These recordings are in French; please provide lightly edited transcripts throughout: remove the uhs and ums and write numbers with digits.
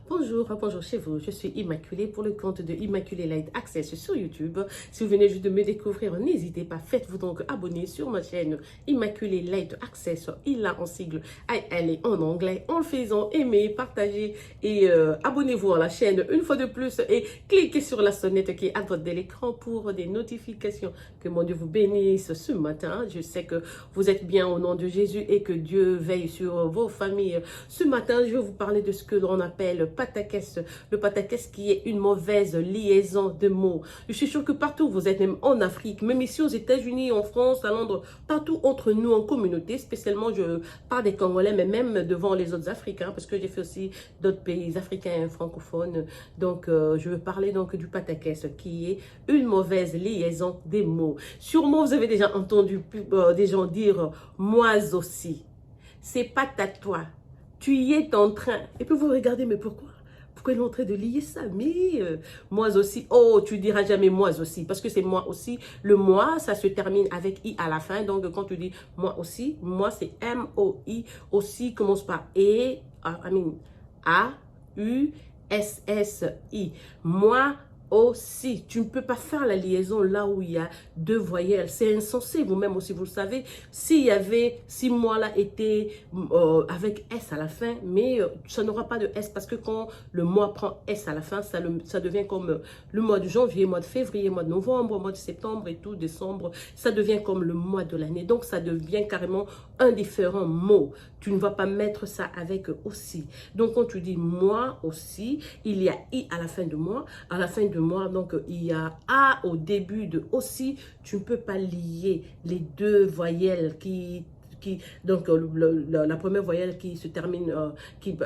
Bonjour, bonjour chez vous, je suis Immaculée pour le compte de Immaculée Light Access sur YouTube. Si vous venez juste de me découvrir, n'hésitez pas, faites-vous donc abonner sur ma chaîne Immaculée Light Access. Il a en sigle elle est en anglais. En le faisant, aimez, partagez et abonnez-vous à la chaîne une fois de plus et cliquez sur la sonnette qui est à droite de l'écran pour des notifications. Que mon Dieu vous bénisse ce matin. Je sais que vous êtes bien au nom de Jésus et que Dieu veille sur vos familles. Ce matin, je vais vous parler de ce que l'on appelle pataquès. Le pataquès qui est une mauvaise liaison de mots. Je suis sûre que partout, vous êtes même en Afrique, même ici aux États-Unis, en France, à Londres, partout entre nous en communauté, spécialement je parle des Congolais, mais même devant les autres Africains, parce que j'ai fait aussi d'autres pays africains francophones. Donc, je veux parler donc du pataquès qui est une mauvaise liaison des mots. Sûrement, vous avez déjà entendu des gens dire « moi aussi ». C'est pas à toi. Tu y es en train. Et puis vous regardez, mais pourquoi? Pourquoi il est en train de lier ça? Mais moi aussi. Oh, tu diras jamais moi aussi. Parce que c'est moi aussi. Le moi, ça se termine avec I à la fin. Donc quand tu dis moi aussi, moi c'est M-O-I. Aussi commence par E, A-U-S-S-I. Moi aussi, tu ne peux pas faire la liaison là où il y a deux voyelles. C'est insensé, vous-même aussi, vous le savez. Si moi là était avec S à la fin, mais ça n'aura pas de S parce que quand le mois prend S à la fin, ça devient comme le mois de janvier, mois de février, mois de novembre, mois de septembre et tout, décembre. Ça devient comme le mois de l'année. Donc, ça devient carrément un différent mot. Tu ne vas pas mettre ça avec aussi. Donc, quand tu dis moi aussi, il y a I à la fin de moi. À la fin de moi, donc il y a A au début de aussi. Tu ne peux pas lier les deux voyelles donc la première voyelle qui se termine, qui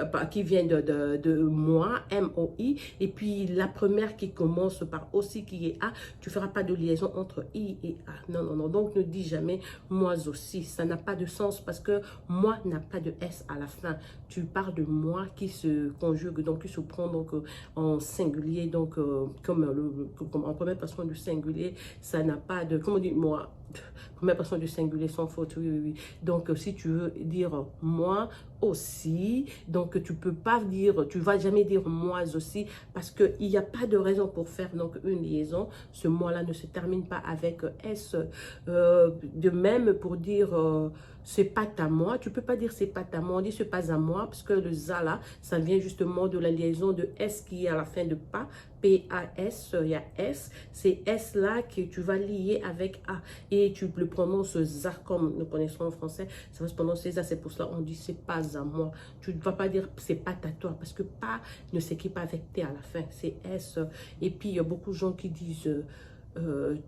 vient de moi, M-O-I, et puis la première qui commence par aussi, qui est A, tu ne feras pas de liaison entre I et A. Non, non, non, donc ne dis jamais moi aussi, ça n'a pas de sens parce que moi n'a pas de S à la fin. Tu parles de moi qui se conjugue, donc qui se prend donc en singulier, donc comme en première personne du singulier, ça n'a pas de, comment on dit moi, première personne du singulier sans faute, oui, oui, oui. Donc, si tu veux dire moi aussi, donc tu peux pas dire, tu vas jamais dire moi aussi, parce qu'il n'y a pas de raison pour faire donc une liaison. Ce moi-là ne se termine pas avec S. De même, pour dire c'est pas à moi, tu peux pas dire c'est pas à moi, on dit c'est pas à moi, parce que le za là, ça vient justement de la liaison de S qui est à la fin de pas, P-A-S, il y a S, c'est S là que tu vas lier avec A, et tu le prononces za comme nous connaissons en français, ça va se prononcer za, c'est pour cela on dit c'est pas à moi. Tu ne vas pas dire c'est pas à toi, parce que pas ne s'équipe pas avec T à la fin, c'est S. Et puis il y a beaucoup de gens qui disent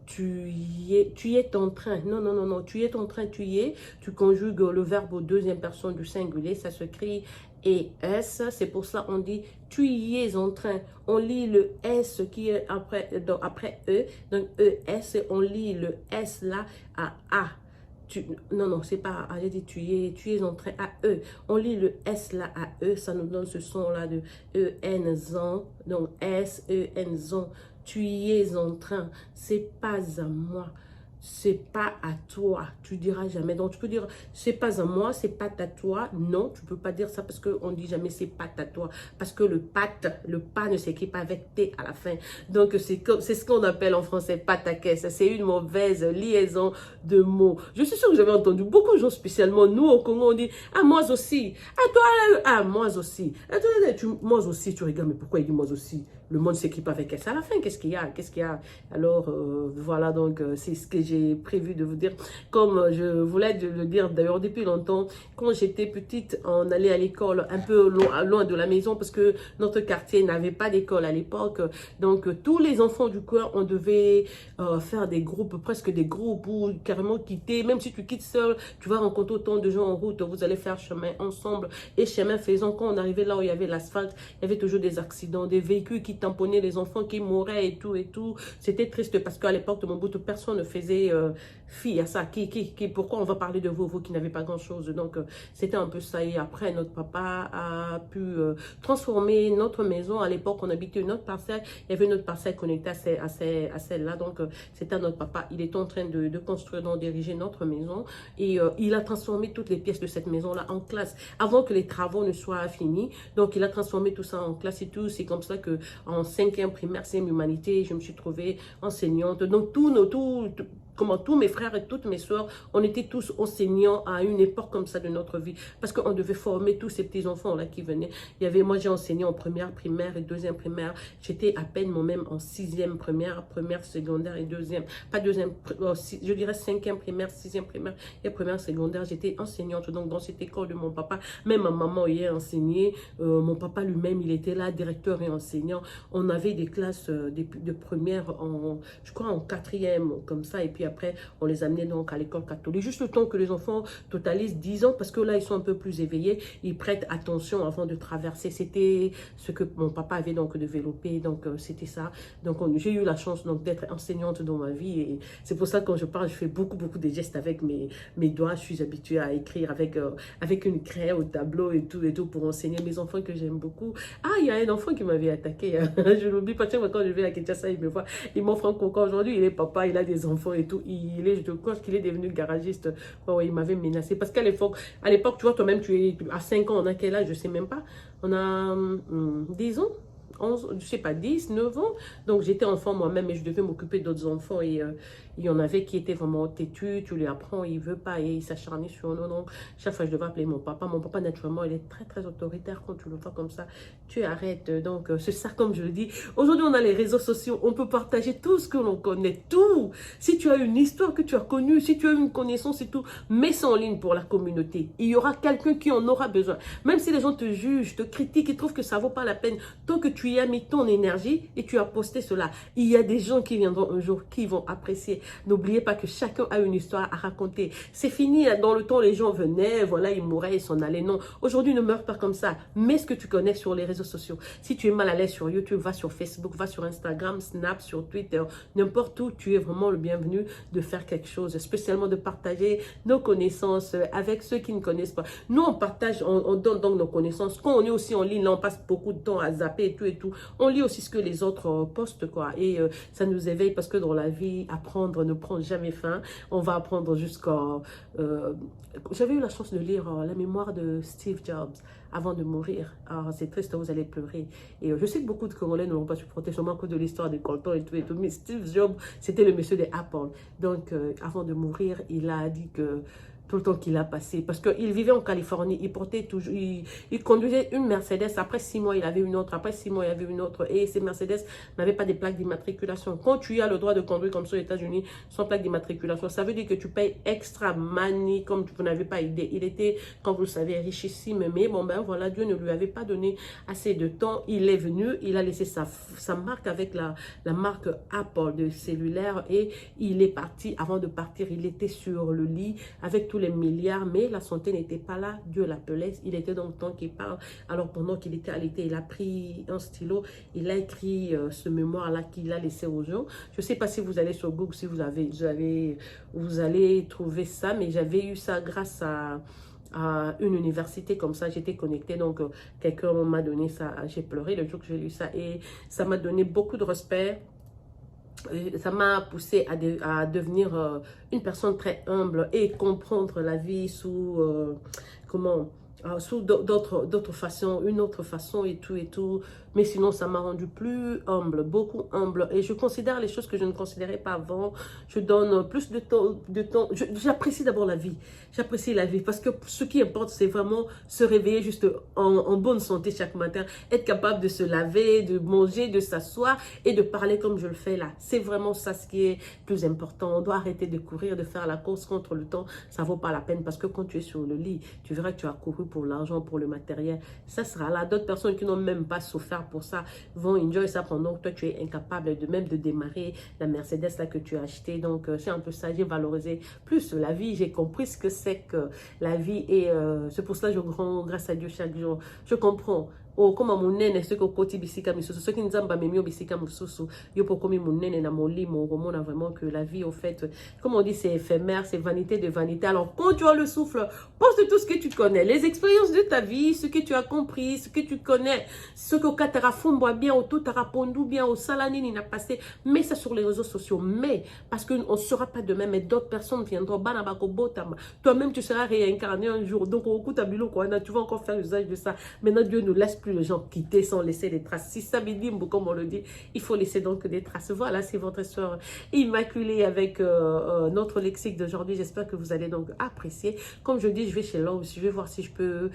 tu y es en train. Non, non, non, non, tu y es en train, tu y es. Tu conjugues le verbe au deuxième personne du singulier, ça s'écrit ES. C'est pour ça on dit tu y es en train. On lit le S qui est après E, donc ES, on lit le S là à A. Non, non, c'est pas A, j'ai dit tu es en train à E. On lit le S là à E, ça nous donne ce son là de E-N-Z-O, donc S-E-N-Z-O. Tu y es en train, c'est pas à moi, c'est pas à toi, tu diras jamais. Donc tu peux dire c'est pas à moi, c'est pas à toi. Non, tu peux pas dire ça parce qu'on dit jamais c'est pas à toi, parce que le pas ne s'équipe pas avec T à la fin. Donc c'est ce qu'on appelle en français pataquès. C'est une mauvaise liaison de mots. Je suis sûre que j'avais entendu beaucoup de gens, spécialement nous au Congo, on dit ah moi aussi, ah toi, ah moi aussi, ah, toi, moi aussi, tu regardes, mais pourquoi il dit moi aussi? Le monde s'équipe avec S à la fin. Qu'est-ce qu'il y a? Qu'est-ce qu'il y a? Alors, voilà, donc, c'est ce que j'ai prévu de vous dire. Comme je voulais le dire d'ailleurs depuis longtemps, quand j'étais petite, on allait à l'école un peu loin de la maison parce que notre quartier n'avait pas d'école à l'époque. Donc, tous les enfants du coin, on devait faire des groupes, presque des groupes ou carrément quitter. Même si tu quittes seul, tu vas rencontrer autant de gens en route. Vous allez faire chemin ensemble. Et chemin faisant, quand on arrivait là où il y avait l'asphalte, il y avait toujours des accidents, des véhicules qui tamponner les enfants qui mouraient et tout et tout. C'était triste parce qu'à l'époque de Mobutu, personne ne faisait fille à ça, pourquoi on va parler de vous, vous qui n'avez pas grand-chose. Donc, c'était un peu ça. Et après, notre papa a pu transformer notre maison. À l'époque, on habitait une autre parcelle. Il y avait une autre parcelle connectée à celle-là. Donc, c'était à notre papa. Il était en train de construire, donc d'ériger notre maison. Et il a transformé toutes les pièces de cette maison-là en classe avant que les travaux ne soient finis. Donc, il a transformé tout ça en classe et tout. C'est comme ça que en 5e primaire, 5e humanité, je me suis trouvée enseignante. Donc, comment tous mes frères et toutes mes soeurs, on était tous enseignants à une époque comme ça de notre vie. Parce qu'on devait former tous ces petits-enfants-là qui venaient. Moi, j'ai enseigné en 1e primaire et 2e primaire. J'étais à peine moi-même en 6e primaire, première, secondaire et 2e. Pas 2e, je dirais 5e primaire, 6e primaire et première, secondaire. J'étais enseignante donc dans cette école de mon papa. Même ma maman y a enseigné. Mon papa lui-même, il était là, directeur et enseignant. On avait des classes de première, je crois en 4e, comme ça. Et puis après, on les amenait donc à l'école catholique. Juste le temps que les enfants totalisent 10 ans, parce que là, ils sont un peu plus éveillés. Ils prêtent attention avant de traverser. C'était ce que mon papa avait donc développé. Donc, c'était ça. Donc, j'ai eu la chance donc d'être enseignante dans ma vie. Et c'est pour ça que quand je parle, je fais beaucoup de gestes avec mes doigts. Je suis habituée à écrire avec une craie au tableau et tout pour enseigner mes enfants que j'aime beaucoup. Ah, il y a un enfant qui m'avait attaqué. Je l'oublie pas. Quand je vais à Kinshasa, il me voit. Il m'offre un coca aujourd'hui. Il est papa, il a des enfants et tout. Je crois qu'il est devenu garagiste. Oh, il m'avait menacé. Parce qu'à l'époque, tu vois, toi-même, tu es à 5 ans. On a quel âge? Je sais même pas. On a 10 ans. 11, je sais pas, 10, 9 ans. Donc, j'étais enfant moi-même et je devais m'occuper d'autres enfants. Et il y en avait qui étaient vraiment têtus. Tu lui apprends, il veut pas et il s'acharnait sur nous. Donc, chaque fois, je devais appeler mon papa. Mon papa, naturellement, il est très autoritaire. Quand tu le vois comme ça, tu arrêtes. Donc, c'est ça, comme je le dis. Aujourd'hui, on a les réseaux sociaux. On peut partager tout ce que l'on connaît. Tout. Si tu as une histoire que tu as connue, si tu as une connaissance et tout, mets ça en ligne pour la communauté. Il y aura quelqu'un qui en aura besoin. Même si les gens te jugent, te critiquent et trouvent que ça vaut pas la peine, tant que tu y as mis ton énergie et tu as posté cela, il y a des gens qui viendront un jour, qui vont apprécier. N'oubliez pas que chacun a une histoire à raconter. C'est fini, dans le temps, les gens venaient, voilà, ils mouraient, ils s'en allaient. Non, aujourd'hui, ne meurs pas comme ça. Mets ce que tu connais sur les réseaux sociaux. Si tu es mal à l'aise sur YouTube, va sur Facebook, va sur Instagram, Snap, sur Twitter, n'importe où, tu es vraiment le bienvenu de faire quelque chose, spécialement de partager nos connaissances avec ceux qui ne connaissent pas. Nous, on partage, on donne donc nos connaissances. Quand on est aussi en ligne, là, on passe beaucoup de temps à zapper et tout. On lit aussi ce que les autres postent, quoi. Et ça nous éveille parce que dans la vie, apprendre ne prend jamais fin. On va apprendre jusqu'à... J'avais eu la chance de lire la mémoire de Steve Jobs avant de mourir. Alors, c'est triste, vous allez pleurer. Et je sais que beaucoup de Congolais ne l'ont pas supporté, sûrement à cause de l'histoire des coltons et tout. Mais Steve Jobs, c'était le monsieur des Apple. Donc, avant de mourir, il a dit que tout le temps qu'il a passé, parce qu'il vivait en Californie, il portait toujours, il conduisait une Mercedes, après 6 mois il avait une autre, après 6 mois il avait une autre, et ces Mercedes n'avaient pas de plaques d'immatriculation. Quand tu as le droit de conduire comme ça aux États-Unis sans plaque d'immatriculation, ça veut dire que tu payes extra money, comme vous n'avez pas idée. Il était, comme vous le savez, richissime, mais bon ben voilà, Dieu ne lui avait pas donné assez de temps. Il est venu, il a laissé sa marque avec la marque Apple de cellulaire, et il est parti. Avant de partir, il était sur le lit avec tous les milliards, mais la santé n'était pas là. Dieu l'appelait. Il était dans le temps qu'il parle. Alors pendant qu'il était alité, il a pris un stylo, il a écrit ce mémoire-là qu'il a laissé aux gens. Je ne sais pas si vous allez sur Google, si vous allez trouver ça, mais j'avais eu ça grâce à une université comme ça, j'étais connectée, donc quelqu'un m'a donné ça, j'ai pleuré le jour que j'ai lu ça, et ça m'a donné beaucoup de respect. Ça m'a poussé à devenir une personne très humble et comprendre la vie sous, sous d'autres façons, une autre façon et tout. Mais sinon, ça m'a rendu plus humble, beaucoup humble. Et je considère les choses que je ne considérais pas avant. Je donne plus de temps. J'apprécie d'abord la vie. J'apprécie la vie parce que ce qui importe, c'est vraiment se réveiller juste en bonne santé chaque matin. Être capable de se laver, de manger, de s'asseoir et de parler comme je le fais là. C'est vraiment ça ce qui est plus important. On doit arrêter de courir, de faire la course contre le temps. Ça vaut pas la peine parce que quand tu es sur le lit, tu verras que tu as couru pour l'argent, pour le matériel. Ça sera là. D'autres personnes qui n'ont même pas souffert pour ça vont enjoy ça pendant que toi tu es incapable de démarrer la Mercedes là que tu as acheté. Donc c'est un peu ça, j'ai valorisé plus la vie, j'ai compris ce que c'est que la vie, et c'est pour ça que je rends grâce à Dieu chaque jour. Je comprends Oh, comme mon nene, ce que côté bisika misusu, ce qui nous a mimi au bisika misusu, yo pour comme mon nene na mon lit, mon roman a vraiment que la vie, au fait, comme on dit, c'est éphémère, c'est vanité de vanité. Alors, quand tu as le souffle, pense de tout ce que tu connais, les expériences de ta vie, ce que tu as compris, ce que tu connais, ce que Katara Fumboa bien, au tout Tarapondu bien, au Salani, il n'a passé, mets ça sur les réseaux sociaux, mais, parce qu'on ne sera pas de même, mais d'autres personnes viendront, Banabako Botama, toi-même tu seras réincarné un jour, donc au coup, tu vas encore faire usage de ça. Maintenant, Dieu ne laisse plus les gens quitter sans laisser des traces. Si ça me dit, comme on le dit, il faut laisser donc des traces. Voilà, c'est votre soeur immaculée avec notre lexique d'aujourd'hui. J'espère que vous allez donc apprécier. Comme je dis, je vais chez Lowe's. Je vais voir si je peux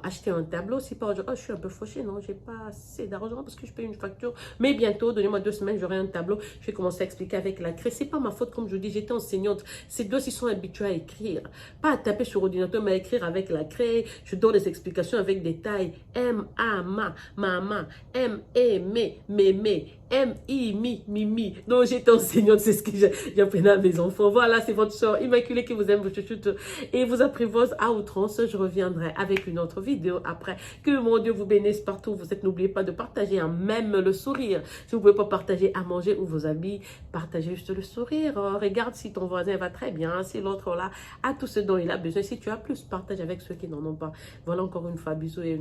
acheter un tableau. Si pas aujourd'hui, je suis un peu fauchée, non, j'ai pas assez d'argent parce que je paye une facture. Mais bientôt, donnez-moi 2 semaines, j'aurai un tableau. Je vais commencer à expliquer avec la craie. C'est pas ma faute, comme je dis, j'étais enseignante. Ces deux, ils sont habitués à écrire. Pas à taper sur ordinateur, mais à écrire avec la craie. Je donne des explications avec des tailles. M-A-Ma, maman, M-E-M-E, mémé, M-I-Mi, mimi. Donc, j'étais enseignante, c'est ce que j'apprenais à mes enfants. Voilà, c'est votre soeur immaculée qui vous aime, vous chuchote et vous apprivoise à outrance. Je reviendrai avec une autre vidéo après. Que mon Dieu vous bénisse partout où vous êtes. N'oubliez pas de partager, hein, même le sourire. Si vous ne pouvez pas partager à manger ou vos amis, partagez juste le sourire. Regarde si ton voisin va très bien, si l'autre là a tout ce dont il a besoin. Si tu as plus, partage avec ceux qui n'en ont pas. Voilà encore une fois, bisous et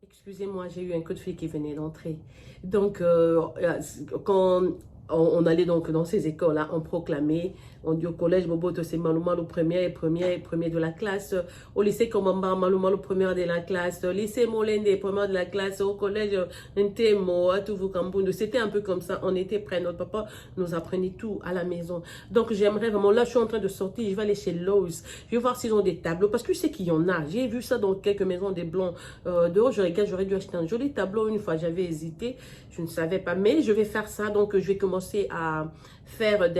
excusez-moi, j'ai eu un coup de fil qui venait d'entrer. Donc, quand on allait donc dans ces écoles-là, on proclamait, on dit au collège, Bobo, c'est Malou Malou premier de la classe. Au lycée, Komamba, Malou Malou premier de la classe. Au lycée, Molende, premier de la classe. Au collège, Ntemo, Atuvu Kamboundou. C'était un peu comme ça. On était prêts. Notre papa nous apprenait tout à la maison. Donc, j'aimerais vraiment, là, je suis en train de sortir. Je vais aller chez Lowe's. Je vais voir s'ils ont des tableaux. Parce que je sais qu'il y en a. J'ai vu ça dans quelques maisons des blancs. Dehors, je regarde, j'aurais dû acheter un joli tableau une fois. J'avais hésité. Je ne savais pas. Mais je vais faire ça. Donc, je vais commencer à faire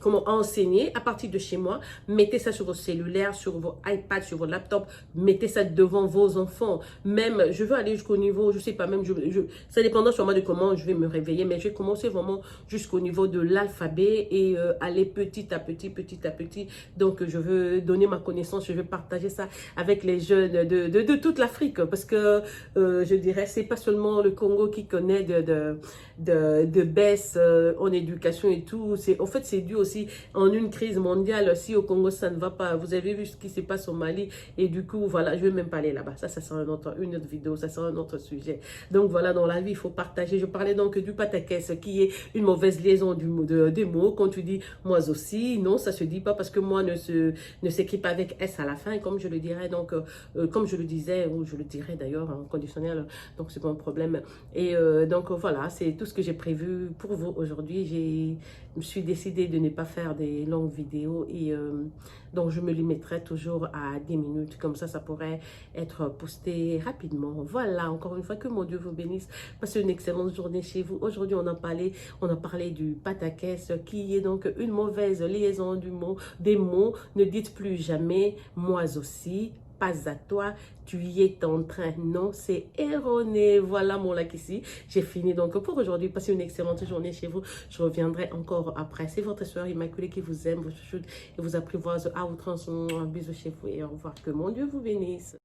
comment enseigner à partir de chez moi. Mettez ça sur vos cellulaires, sur vos iPads, sur vos laptops. Mettez ça devant vos enfants. Même, je veux aller jusqu'au niveau, je sais pas, même, ça dépendra sûrement de comment je vais me réveiller, mais je vais commencer vraiment jusqu'au niveau de l'alphabet et aller petit à petit. Donc, je veux donner ma connaissance, je veux partager ça avec les jeunes de toute l'Afrique, parce que je dirais, c'est pas seulement le Congo qui connaît de baisse en éducation et tout. En fait, c'est dû aussi en une crise mondiale. Si au Congo, ça ne va pas, vous avez vu ce qui se passe au Mali. Et du coup, voilà, je ne vais même pas aller là-bas. Ça sera une autre vidéo, ça sera un autre sujet. Donc voilà, dans la vie, il faut partager. Je parlais donc du pataquès, qui est une mauvaise liaison des mots. Quand tu dis moi aussi, non, ça se dit pas parce que moi ne s'écrit pas avec S à la fin, comme je le dirais. Donc, comme je le disais, ou je le dirais d'ailleurs en conditionnel, donc c'est pas un problème. Et donc voilà, c'est tout ce que j'ai prévu pour vous aujourd'hui. Je me suis décidée de ne pas faire des longues vidéos et donc je me limiterai toujours à 10 minutes. Comme ça pourrait être posté rapidement. Voilà, encore une fois, que mon Dieu vous bénisse. Passez une excellente journée chez vous. Aujourd'hui, on a parlé du pataquès, qui est donc une mauvaise liaison des mots. Ne dites plus jamais moi aussi. Pas à toi, tu y es en train. Non, c'est erroné. Voilà mon lac ici. J'ai fini donc pour aujourd'hui. Passez une excellente journée chez vous. Je reviendrai encore après. C'est votre soeur immaculée qui vous aime, vous chouchoute et vous apprivoise à outrance. Un bisou chez vous et au revoir. Que mon Dieu vous bénisse.